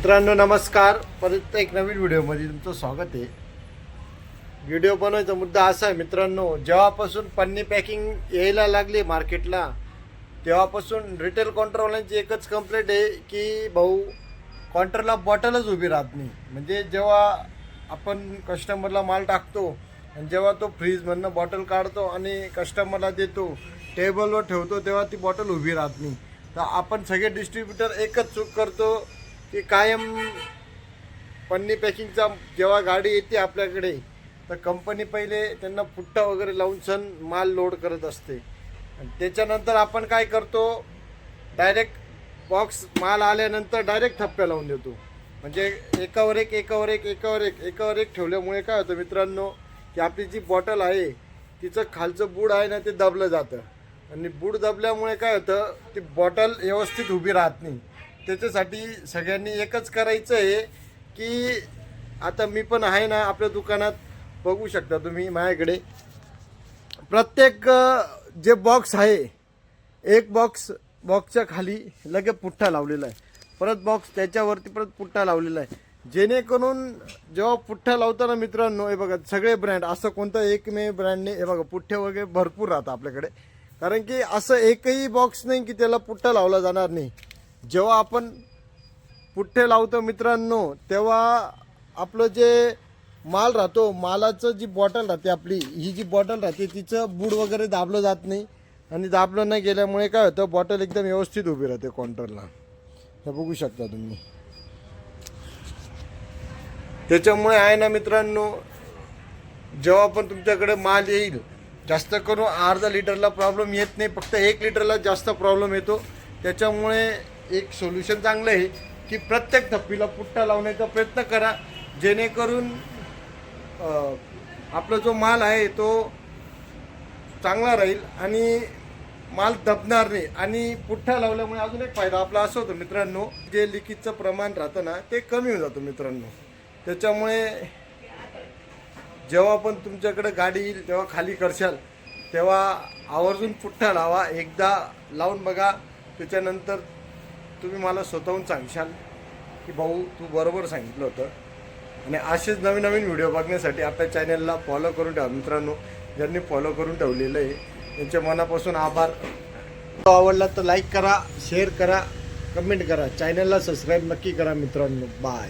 मित्रांनो नमस्कार. परत एक नवीन व्हिडिओमध्ये तुमचं स्वागत आहे. व्हिडिओ बनवायचा मुद्दा असा आहे मित्रांनो, जेव्हापासून पन्नी पॅकिंग यायला लागली मार्केटला तेव्हापासून रिटेल काउंटरवाल्यांची एकच कंप्लेंट आहे की भाऊ काउंटरला बॉटलच उभी राहत नाही. म्हणजे जेव्हा आपण कस्टमरला माल टाकतो आणि जेव्हा तो फ्रीजमधनं बॉटल काढतो आणि कस्टमरला देतो, टेबलवर ठेवतो, तेव्हा ती बॉटल उभी राहत नाही. तर आपण सगळे डिस्ट्रीब्युटर एकच चूक करतो की कायम पन्नी पॅकिंगचा जेव्हा गाडी येते आपल्याकडे तर कंपनी पहिले त्यांना पुट्टा वगैरे लावून सण माल लोड करत असते आणि त्याच्यानंतर आपण काय करतो, डायरेक्ट बॉक्स माल आल्यानंतर डायरेक्ट थप्प्या लावून देतो. म्हणजे एकावर एक ठेवल्यामुळे काय होतं मित्रांनो की आपली जी बॉटल आहे तिचं खालचं बूड आहे ना ते दबलं जातं आणि बूड दबल्यामुळे काय होतं ती बॉटल व्यवस्थित उभी राहत नाही. त्याच्यासाठी सगळ्यांनी एकच करायचं आहे की आता मी पण आहे ना आपल्या दुकानात बघू शकता तुम्ही माझ्याकडे प्रत्येक जे बॉक्स आहे एक बॉक्सच्या खाली लगे पुठ्ठा लावलेला आहे, परत बॉक्स त्याच्यावरती परत पुठ्ठा लावलेला आहे. जेणेकरून जेव्हा पुठ्ठा लावताना मित्रांनो हे बघा सगळे ब्रँड असं कोणतं एकमेव ब्रँडने हे बघा पुठ्ठे वगैरे भरपूर राहतात आपल्याकडे. कारण की असं एकही बॉक्स नाही की त्याला पुठ्ठा लावला जाणार नाही. जेव्हा आपण पुठ्ठे लावतो मित्रांनो तेव्हा आपलं जे माल राहतो, मालाचं जी बॉटल राहते आपली ही जी बॉटल राहते तिचं बूड वगैरे दाबलं जात नाही आणि दाबलं नाही गेल्यामुळे काय होतं बॉटल एकदम व्यवस्थित उभी राहते काउंटरला. हे बघू शकता तुम्ही. त्याच्यामुळे आहे ना मित्रांनो, जेव्हा पण तुमच्याकडे माल येईल जास्त करून अर्धा लिटरला प्रॉब्लेम येत नाही, फक्त 1 लिटरला जास्त प्रॉब्लेम येतो. त्याच्यामुळे एक सोल्युशन चांगलं आहे की प्रत्येक थप्पीला पुट्टा लावण्याचा प्रयत्न करा, जेणेकरून आपला जो माल आहे तो चांगला राहील आणि माल दबणार नाही. आणि पुठ्ठा लावल्यामुळे अजून एक फायदा आपला असं होतं मित्रांनो, जे लिकेजचं प्रमाण राहतं ना ते कमी होऊन जातं मित्रांनो. त्याच्यामुळे जेव्हा पण तुमच्याकडे गाडी येईल तेव्हा खाली करशाल तेव्हा आवर्जून पुठ्ठा लावा. एकदा लावून बघा, त्याच्यानंतर तुम्ही मला स्वतःहून सांगशाल की भाऊ तू बरोबर सांगितलं होतं. आणि असेच नवीन नवीन व्हिडिओ बघण्यासाठी आपल्या चॅनलला फॉलो करून ठेवा मित्रांनो. ज्यांनी फॉलो करून ठेवलेलं आहे त्यांच्या मनापासून आभार. आवडला तर लाईक करा, शेअर करा, कमेंट करा, चॅनलला सबस्क्राईब नक्की करा मित्रांनो. बाय.